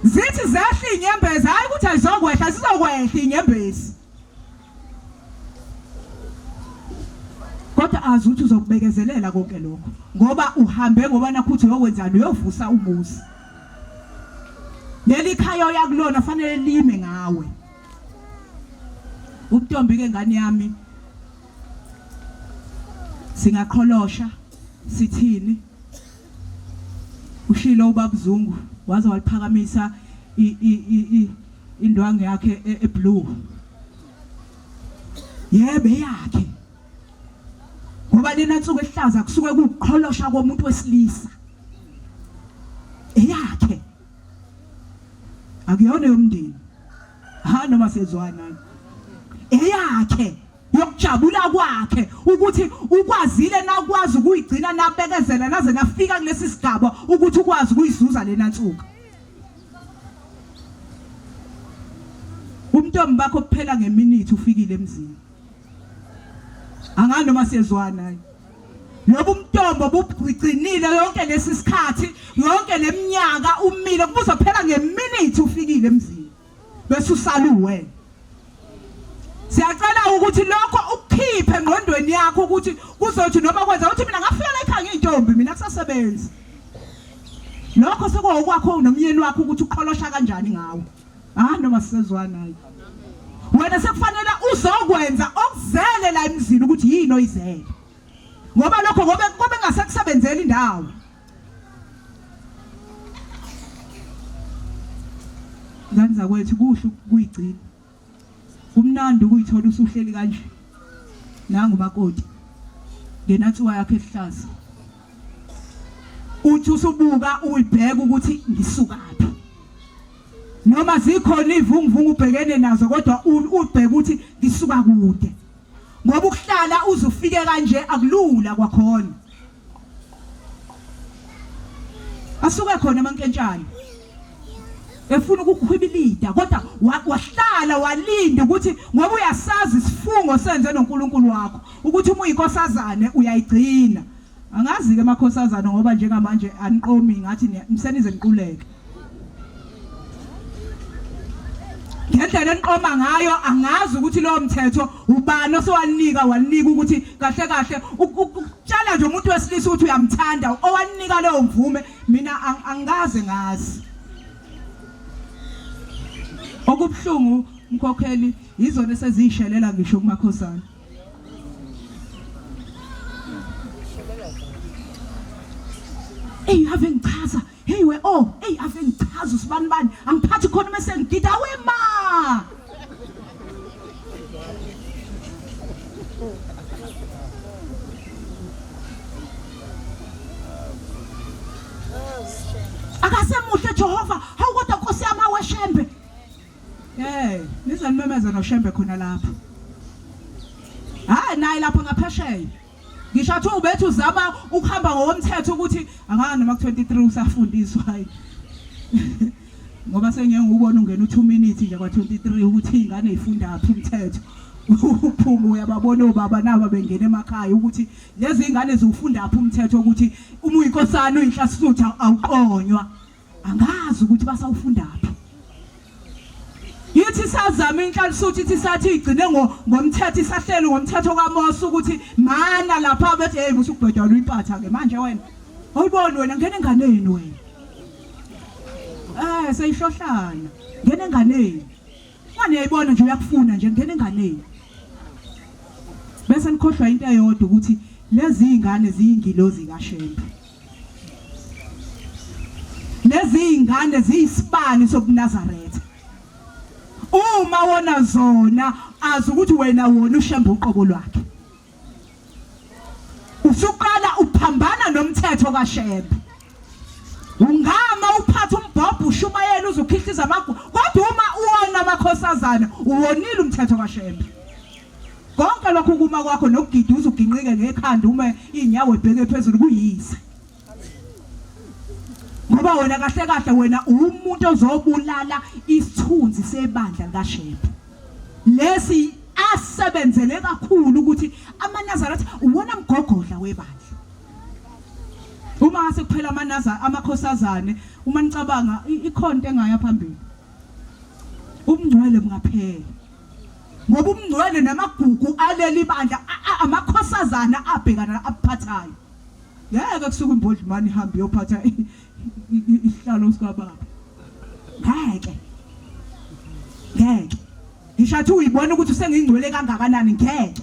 zithi zehla inyembezi hayi ukuthi ayizokwehla sizokwehla inyembezi kodwa azi ukuthi uzokubekezelela konke lokho ngoba uhambe ngoba nakhuthi uyokwenzani uyovusa umuzi leli khaya yakulona fanele lime ngawe uNtombi ke ngane yami singaqholosha sithini ushilo ubabuzungu waze waliphakamisa indwangu yakhe eblue yebe yakhe ngoba lena nsuku ehlaza kusuke kuqholosha komuntu wesilisa eyakhe akuyona yomndeni noma sezwana eyakhe yokujabula kwakhe ukuthi ukwazile nakwazi ukuyigcina nabekezela naze nafika kulesi sigaba ukuthi ukwazi ukuyizuza lena nsuku umntombi bakho kuphela ngeminithi ufikile emzini angani noma siyezwana lobu umntombo bugcinile yonke lesi sikhathi yonke leminyaka umile kubuza phela ngeminithi ufikile emzini bese usaluwe siyacela ukuthi lokho ukukhiphe engqondweni yakho ukuthi kuzothi noma kwenza ukuthi mina ngafika la ekhaya ngiyintombi mina kusasebenza lokho sekuwokwakho nomyeni wakho ukuthi uqholosha kanjani ngawo noma sisezwana naye wena sekufanele uzokwenza okuzele la emzini ukuthi yini oyizele ngoba lokho ngoba engasekusebenzela indawo ngani zakwethu kuhle ukuyigcina kumnandi ukuyithola usuhleli kanje nangu makoti ngenatsuka yakhe ehlaza uthi usubuka uyibheka ukuthi ngisukaphi noma zikhona ivunguvungu ubhekene nazo kodwa ubheka ukuthi ngisuka kude ngoba ukuhlala uzufike kanje akulula kwakhona asuke khona amankentshana efuna ukukhwibilida kodwa wahlala walinda ukuthi ngoba uyasazi isifungo senze noNkulunkulu wakho ukuthi uma uyinkosazane uyayigcina angazi ke amakhosazana ngoba njengamanje aniqomi ngathi msenize niquleke ngendlela eniqoma ngayo angazi ukuthi lo mthetho ubani osewanika walinika ukuthi kahle kahle ukutshala nje umuntu wesilisa ukuthi uyamthanda owanika leyo mvume mina angaze ngazi okubhlungu mkhokheli izona esezishelela ngisho kumakhosana hey ave ngichaza hey we hey ave ngichaza usibani bani angiphathi khona mase ngigida wema akasemuhle Jehova hawu kodwa Nkosi yami aweshembe nizanimemeza noshembe khona lapha hayi nayi lapha ngaphesheya ngisho athi ubethu uzama ukuhamba ngokomthetho ukuthi angana noma ku23 usafundiswa hayi ngoba sengeke ngubona ungena u2 minutes nje kwa23 ukuthi ingane ifunda aphi umthetho uphuma uyababona obaba naba bengena emakhaya ukuthi lezi ingane zifunda aphi umthetho ukuthi uma uyinkosana uyinhlasutha awuqonywa angazi ukuthi basawufunda aphi yithi sazama inhlanhluthi ithi sathi igcine ngomthetho isahlelo ngomthetho kaMose ukuthi mana lapha bethi hey usukubhedala uyiphatha ke manje wena awuboni wena ngene enganeni wena seyihlohlana ngene enganeni manje uyayibona nje uyakufuna nje ngene enganeni bese nikhohlwa into eyodwa ukuthi lezi ingane ziyingilozi kaShembe lezi ingane ziyisibani sobuNazaretha uma wona zona azi ukuthi wena wona uShembe uqobo lwakhe usuqala uphambana nomthetho kaShembe ungama uphatha umbhobho ushumayela uzokhihliza amagu kodwa uma uwona amakhosazana uwonile umthetho kaShembe konke lokho kuma kwakho nokugida uzuginqike ngekhanda uma inyawo ebheke phezulu kuyise ngoba wena kahle kahle wena umuntu ozobulala isithunzi sebandla kaShembe lesi asebenzele kakhulu ukuthi amaNazaretha uwona mgogodla webandla uma sekuphela amakhosazane uma nicabanga ikhonto engaya phambili ubungcwele bungaphela ngoba ubungcwele namagugu aleli bandla amakhosazana abhekana aphathayo ngeke kusuka imbodlimani ihambe yophatha isihlalo sikababa ngeke ngishathi uyibona ukuthi usengingcwele kangakanani ngeke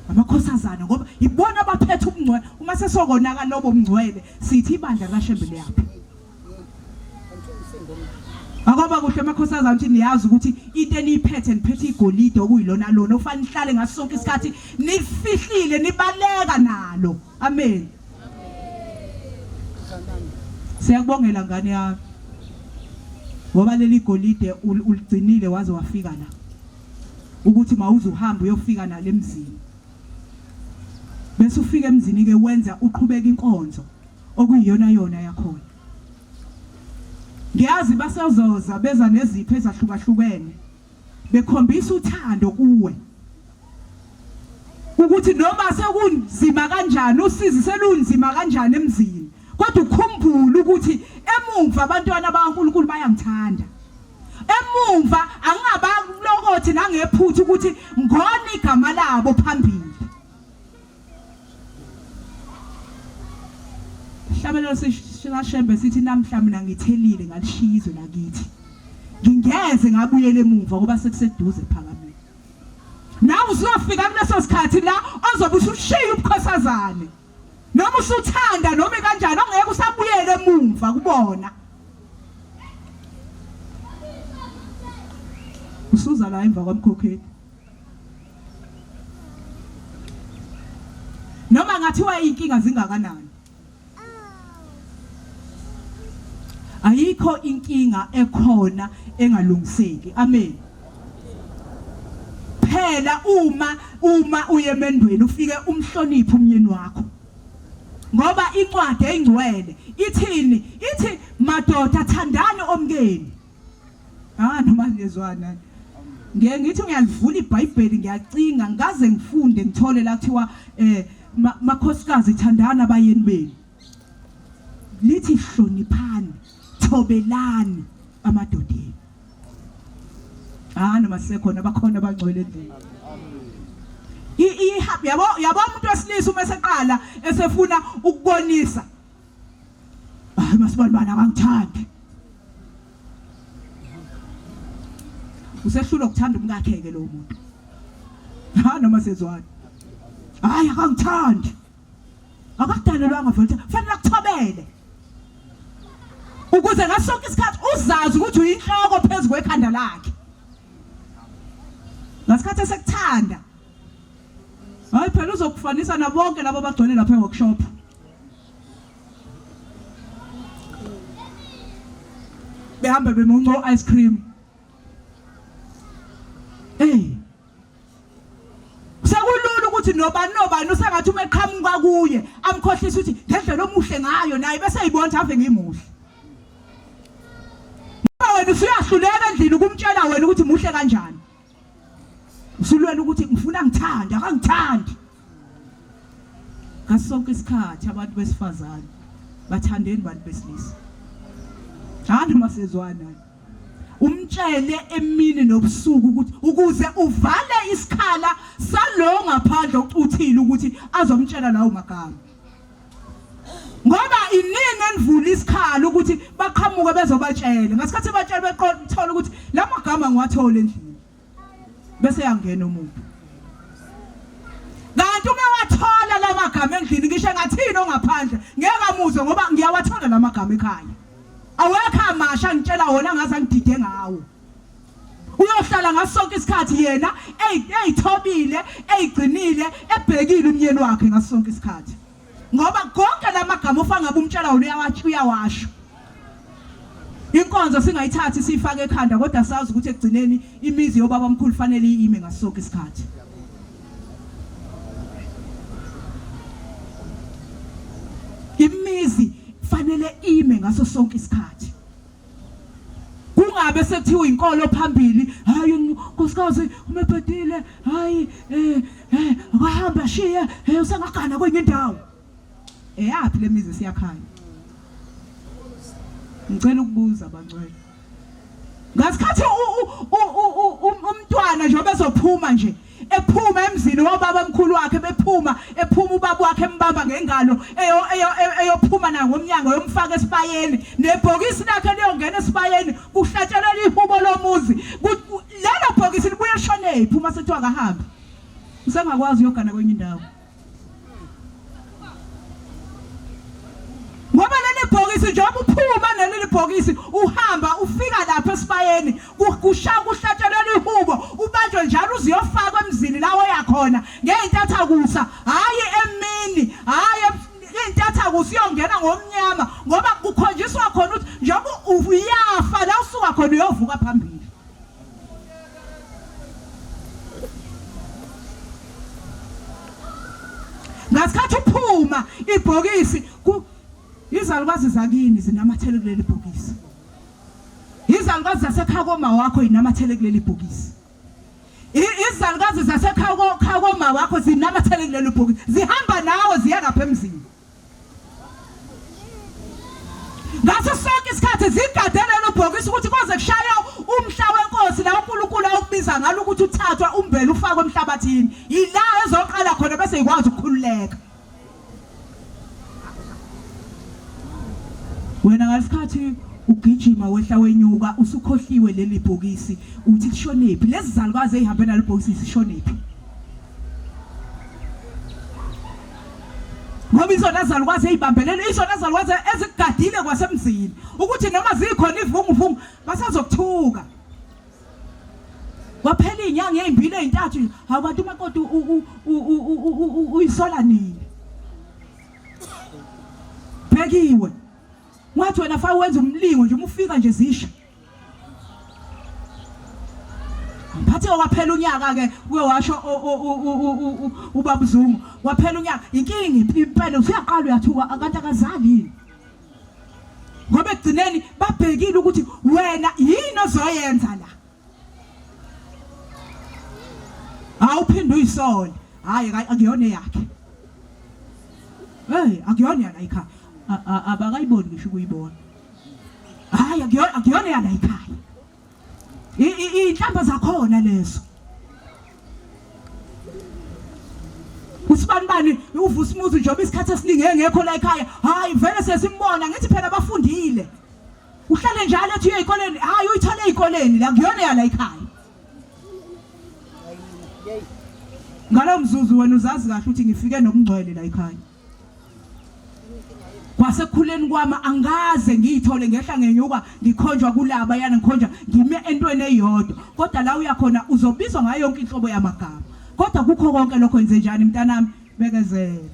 amakhosazana ngoba ibona abaphethe ubungcwele uma sesokonaka lobo bungcwele sithi ibandla kaShembe liyaphi akoba kuhle amakhosazana ukuthi niyazi ukuthi into eniphethe niphethe igolide okuyilona lona ufanele ihlale ngaso sonke isikhathi nifihlile nibaleka nalo amen siyakubongela ngane yami ngoba leli golide uligcinile waze wafika la ukuthi mawuze uhamba uyofika nale emzini bese ufika emzini ke wenza uqhubeka inkonzo okuyiyona yona yakhona ngiyazi basezoza beza nezipho ezahlukahlukene bekhombisa uthando kuwe ukuthi noma sekunzima kanjani usizi selunzima kanjani emzini kodwa ukhumbule ukuthi emumva abantwana bakaNkulunkulu bayangithanda emumva angingabakulokothi nangephutha ukuthi ngona igama labo phambili hlabelelo sishashembe sithi namhla mina ngithelile ngalishizo lakithi ngingeze ngabuyele emuva ngoba sekuseduze phakameni nawe uzofika kuleso sikhathi la ozobe usushiya ubukhosazane noma usuthanda noma kanjani ongeke usabuyele emuva kubona usuza la emva kwamkhokheli noma ngathiwa inkinga zingakanani ayikho inkinga ekhona engalungiseki amen phela uma uyemendweni ufike umhloniphe umyeni wakho ngoba incwadi engcwele ithi madoda thandani omkeni noma ngezwana ngithi ngiyalivula iBhayibheli ngiyacinga ngaze ngifunde ngithole la kuthiwa makhosikazi thandana abayeni benu lithi hloniphani thobelani amadodeni noma sisekhona bakhona abangcwele endlini yabo umuntu wesilisa uma eseqala esefuna ukubonisa masibona akangithandi usehlula ukuthanda umkakhe ke lo muntu noma sezwana akangithandi akadalelwanga vele fanele akuthobele ukuze ngasonke isikhathi uzazi ukuthi uyinhloko phezulu kwekhanda lakhe ngasikhathi esekuthanda phela uzokufanisa nabonke labo abagcwele lapha eworkshop behamba bemunco ice cream sekulula ukuthi nobani usengathi uma eqhamuka kuye amkhohlisa ukuthi ngendlela omuhle ngayo naye bese ayibona ave ngimuhle wena usuyahlulela endlini ukumtshela wena ukuthi muhle kanjani usulwela ukuthi ngifuna ngithanda akangithandi ngasonke isikhathi abantu besifazane bathandeni bantu besilisa noma sezwana umtshele emini nobusuku ukuthi ukuze uvale isikhala salo ngaphandle ucuthile ukuthi azomtshela lawo magama ngoba inini enivula isikhala ukuthi baqhamuke bezobatshela ngasikhathi batshela beqothola ukuthi la magama ngiwathola endlini bese yangena umuntu kanti uma wathola la magama endlini ngisho ngathini ongaphandle ngeke amuzwe ngoba ngiyawathola la magama ekhaya awekho amasha ngitshela wona ngaze ngidide ngawo uyohlala ngasonke isikhathi yena eyithobile eyigcinile ebhekile umyeni wakhe ngasonke isikhathi ngoba konke lamagama ufanga ngabumtshela wona uyawasho inkonzo singayithathi sifake ekhanda kodwa sazi ukuthi ekugcineni imizi yobaba omkhulu fanele iyime ngasonke isikhathi imizi fanele ime ngaso sonke isikhathi kungabe sekuthiwa inkolo phambili hayi nkosikazi umephetile hayi akahamba shiye usengagana kwenye indawo yapi lemizi siyakhanya ngicela ukubuza abangcwele ngasikhathi umntwana nje obezophuma nje ephuma emzini wobaba omkhulu wakhe bephuma ephuma ubaba wakhe embamba ngengalo eyophuma na ngomnyango yomfaka esibayeni nebhokisi lakhe liyongena esibayeni kuhlatshelela ihubo lomuzi lelo bhokisi libuye lishone iphuma sethiwa akahambe usengakwazi uyogana kwenye indawo ngoba leli bhokisi njengoba uphuma naleli bhokisi uhamba ufika lapha esibayeni kuhlatshelela ihubo ubanjwe njalo uziyofaka emzini lawo yakhona ngeintatha kusa hayi emini hayi intatha kusa uyongena ngomnyama ngoba kukhonjiswa khona ukuthi njengoba uyafa la usuka khona uyovuka phambili ngasikhathi uphuma ibhokisi izalukwazi zakini zinamathele kuleli bhokisi izalukwazi zasekhakoma wakho zinamathele kuleli bhokisi izalukwazi zasekhakoma wakho zinamathele kuleli bhokisi zihamba nawe ziya lapha emzini ngaso sonke isikhathi zigadele lo bhokisi ukuthi koze kushaya umhla wenkosi la uNkulunkulu awukubiza ngalo ukuthi uthathwa umbele ufakwe emhlabathini yila ezoqala khona bese ikwazi ukukhululeka wena ngasikhathi ugijima wehla wenyuka usukhohliwe leli bhokisi uthi lishonephi lezi zalukwazi ezihambe nalo bhokisi sishonephi ngoba izona zalukwazi ezibambelele izona zalukwazi ezigadile kwasemzini ukuthi noma zikhona ivunguvungu basazokuthuka Kwaphela inyanga ezimbili ezintathu abantu umakoti uyisola nini? Phekiwe. Wathi wena fa wenza umlingo nje umufika nje zisha. Phathe kwaphela unyaka ke kuye washo ubabuzungu. Kwaphela unyaka inkingi impela usiyaqala uyathuka akanti akazali. Ngoba egcineni babhekile ukuthi wena yini ozoyenza la. Awuphinde uyisole. Hayi akuyona yakhe. Akuyona yana ekhaya. Abakayiboni ngisho ukuyibona. Hayi akuyona yana ekhaya. Inhlamba zakhona lezo. Usibanibani uvusa umuzi njengoba isikhathi esiningi engekho la ekhaya. Hayi vele sesimbona ngithi phela bafundile. Uhlale njalo ethi uyikoleni, hayi uyithole ezikoleni la kuyona yala ekhaya. Ngalo mzuzu wena uzazi kahle ukuthi ngifike nomngcwele la ekhaya. Kwasekukhuleni kwami angaze ngiyithole ngehla ngenyuka ngikhonjwa kulaba yana ngikhonjwa ngime entweni eyodwa. Kodwa la uyakhona uzobizwa ngayo yonke inhlobo yamagama. Kodwa kukho konke lokho enze njani mntanami bekezela.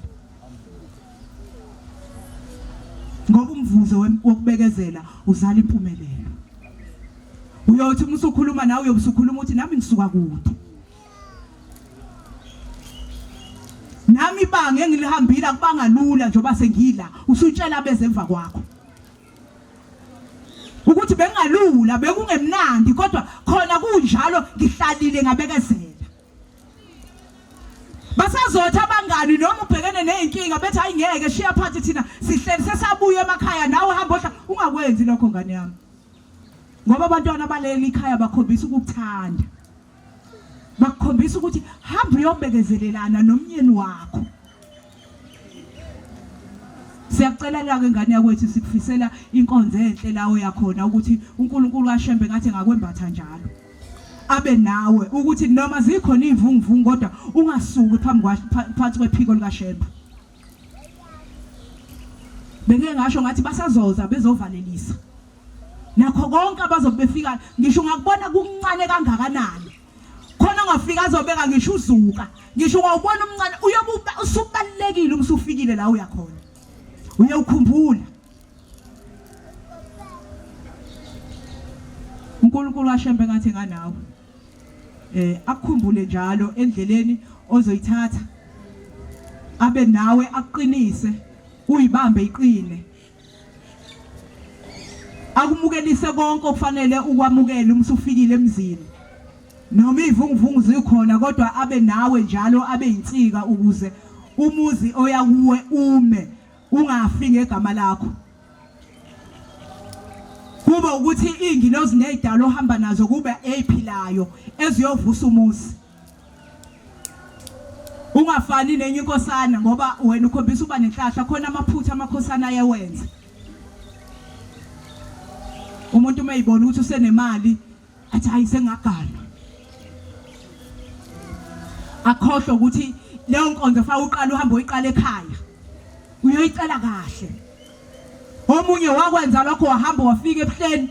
Ngoba umvuzo wokubekezela uzala impumelelo. Uyothi umusukhuluma nawe uyobusukhuluma uthi nami ngisuka kude. Nami ibanga engilihambile akubanga lula njoba sengila usutshela bezemva kwakho. Ukuthi bengalula bekungemnandi kodwa khona kunjalo ngihlalile ngabekezela. Basazothi abangani noma ubhekene nezinkinga bethi hayi ngeke shiya phansi thina sihleli sesabuya emakhaya nawe hamba ohla ungakwenzi lokho ngane yami. Ngoba abantwana baleli ikhaya bakhombisa ukukuthanda. Bakhombisa ukuthi hamba uyobekezelelana nomnyeni wakho. Siyakucelela ke ngane yakwethu sikufisela inkonzo enhle lawo yakhona ukuthi uNkulunkulu kaShembe ngathi ngakwembatha njalo. Abe nawe ukuthi noma zikhona izivunguvungu kodwa ungasuki phansi kwephiko likaShembe. Bengeke ngasho ngathi basazoza bezovalelisa. Nakho konke abazobefika ngisho ngakubona kuncane kangakanani. Khona ngafika azobeka ngisho uzuka. Ngisho ngawubona umncane uyobuba usubalekile umsufikile la uyakhona. Uyawukhumbula. uNkulunkulu kaShembe ngathi nganawe. Akukhumbule njalo endleleni ozoyithatha. Abe nawe aqinise, uyibambe iqine. Akumukelise konke okufanele ukwamukela umsufikile emzini. Noma izivunguvungu zikhona kodwa abe nawe njalo abe yinsika ukuze umuzi oya kuwe ume ungafi ngegama lakho. Kuba ukuthi ingilozi nezidalo ohamba nazo kube eziphilayo eziyovusa umuzi. Ungafani nenye inkosana ngoba wena ukhombisa uba nenhlahla khona amaphutha amakhosana ayawenza. Umuntu mayibona ukuthi usenemali athi hayi sengagana. Akhohlwa ukuthi leyo nkonzo fa uqala uhamba uyiqala ekhaya. Uyoyicela kahle. Omunye wakwenza lokho wahamba wafika ebuhleni.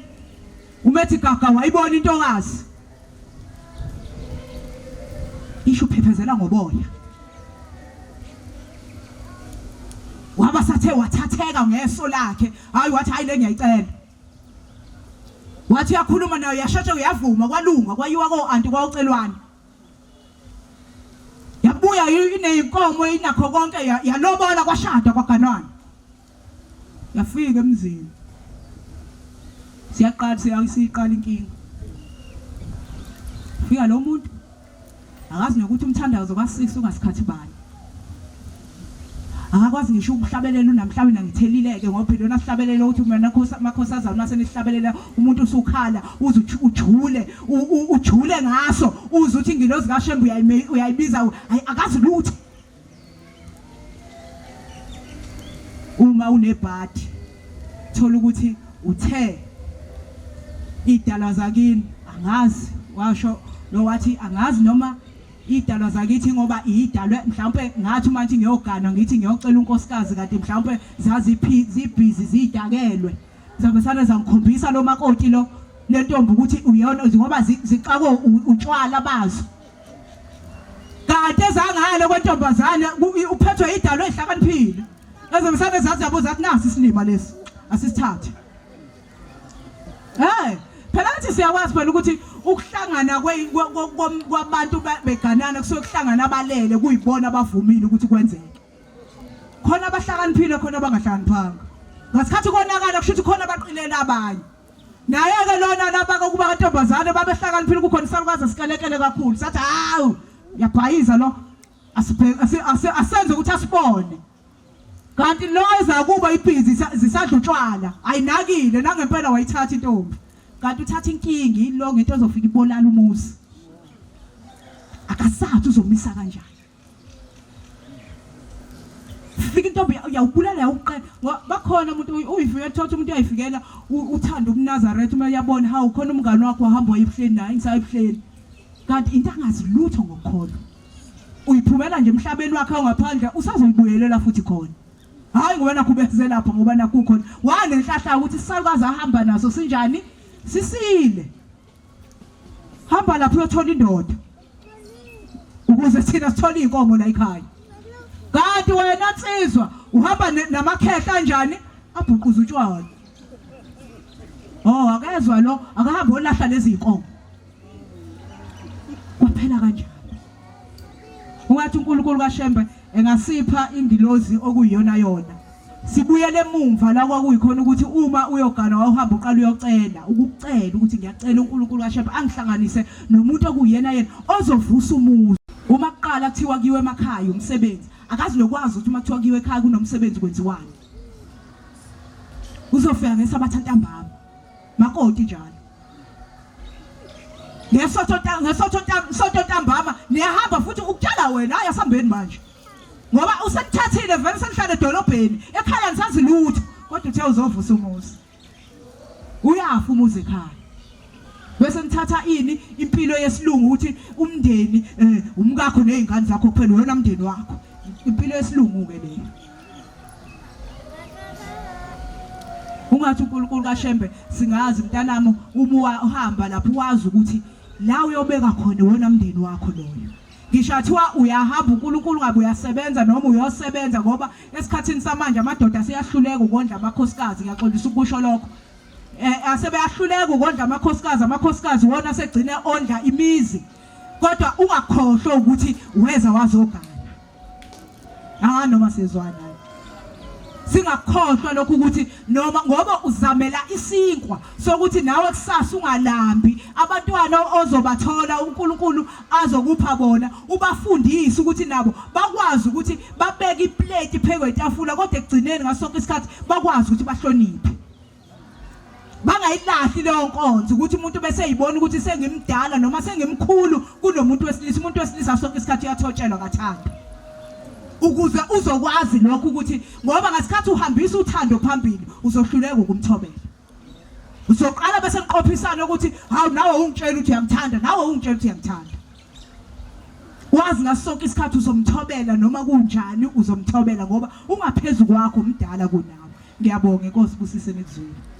Umethi gaga wayibona intokazi. Isho phephezela ngoboya. Waba sathe wathatheka ngeso lakhe. Hayi wathi hayi le ngiyayicela. Wathi yakhuluma nayo yasheshe uyavuma kwalunga kwayiwa ko-anti kwaucelwane. Yabuya ineyinkomo inakho konke yalobola kwashada kwaganwana. Yafika emzini. Siyiqala inkinga. Fika lo muntu akazi nokuthi umthandazo ka6 ungasikhathi bani. Akakwazi ngisho ukuhlabelela unamhlanje ngithelileke ngoba phela yona sihlabelela ukuthi mina amakhosazana masenihlabelela umuntu usukhala uze ujule ngaso uze uthi ingilozi kaShembe uyayibiza akazi lutho. Uma unebhadi thola ukuthi uthe idalwa zakini angazi washo lo wathi angazi noma idalwa zakithi ngoba idalwe mhlawumbe ngathi manje ngiyogana ngithi ngiyocela unkosikazi kanti mhlawumbe zibhizi zidakelwe zabe sana zangikhombisa lo makoti lo lentombi ukuthi uyona ngoba ziqako utshwala bazo kanti ezangale kwentombazane uphethwe idalo ezihlakaniphile ezomsane zazi yabuza athi nasi isilima lesi asisithathe phela athi siyakwazi phela ukuthi ukuhlangana kwabantu beganana kusuke kuhlangana abalele kuyibona abavumile ukuthi kwenzeke khona abahlakaniphile khona abangahlakaniphanga ngasikhathi konakala kusho ukuthi khona abaqilela abanye naye ke lona lapha kuba kantombazane babehlakaniphile kukhona isalukazi asikelekele kakhulu sathi hawu yabhayiza lo asenze ukuthi asibone kanti lo ezakuba ibhizi zisadla utshwala ayinakile nangempela wayithatha intombi kanti uthatha inkingi lo ngento ezofika ibolala umuzi akasathi uzomisa kanjani fika intombi uyawubulala yawuqe bakhona umuntu uyifike thothi umuntu uyayifikela uthanda uMnazaretha uma yabona hawu khona umngane wakho wahamba wayibuhleni naye ngisayibuhleni kanti into angazilutho ngokukholwa uyiphumela nje emhlabeni wakhe ongaphandle usazoyibuyelela futhi khona hayi ngoba nakubeze lapha ngoba nakukhona wanenhlahla ukuthi sisalukazi ahamba naso sinjani sisile hamba lapho uyothola indoda ukuze thina sithole inkomo la ekhaya kanti wena nsizwa uhamba namakhehla kanjani abhuquza utshwala akezwa lo akahamba olahla lezi inkomo kwaphela kanjani ungathi uNkulunkulu kaShembe engasipha indilozi okuyiyona yona sibuyele emumva la kwakuyikhona ukuthi uma uyogana wahamba uqala uyocela ukucela ukuthi ngiyacela uNkulunkulu kaShembe angihlanganise nomuntu okuyena yena ozovusa umuzi uma kuqala kuthiwa kiwe emakhaya umsebenzi akazi lokwazi ukuthi uma kuthiwa kiwe ekhaya kunomsebenzi kwenziwani uzofika ngesabatha ntambama makoti njalo ngesotho ntambama niyahamba futhi ukutshala wena hayi asambeni manje ngoba usenithathile vele senihlala edolobheni ekhaya nisazi lutho kodwa uthe uzovusa umuzi uyafa umuzi ekhaya bese nithatha ini impilo yesilungu ukuthi umndeni umkakho nezingane zakho kuphela wena umndeni wakho impilo yesilungu ke leyo ungathi uNkulunkulu kaShembe singazi mntanami uma uhamba lapho wazi ukuthi la uyobeka khona wona umndeni wakho loyo ngishathiwa uyahamba uNkulunkulu ngabe uyasebenza noma uyosebenza ngoba esikhathini samanje amadoda siyahluleka ukondla amakhosikazi ngiyaxolisa ukusho lokho asebeyahluleka ukondla amakhosikazi wona segcina ondla imizi kodwa ungakhohlwa ukuthi weza wazogana noma sezwana singakhohlwa lokho ukuthi noma ngoba uzamela isinkwa sokuthi nawe kusasa ungalambi abantwana ozobathola uNkulunkulu azokupha bona ubafundise ukuthi nabo bakwazi ukuthi babeke iplate phekwe etafula kodwa ekugcineni ngasonke isikhathi bakwazi ukuthi bahloniphe bangayilahli leyo nkonzo ukuthi umuntu bese eyibona ukuthi sengimdala noma sengimkhulu kunomuntu wesilisa umuntu wesilisa sonke isikhathi uyathotshelwa kathanda ukuze uzokwazi lokho ukuthi ngoba ngasikhathi uhambisa uthando phambili uzohluleka ukumthobela uzoqala bese niqophisana ukuthi hawu nawe ungitshela ukuthi uyamthanda nawe ungitshela ukuthi uyamthanda wazi ngasonke isikhathi uzomthobela noma kunjani uzomthobela ngoba ungaphezulu kwakho umdala kunawe ngiyabonga inkosi busise nekuzwini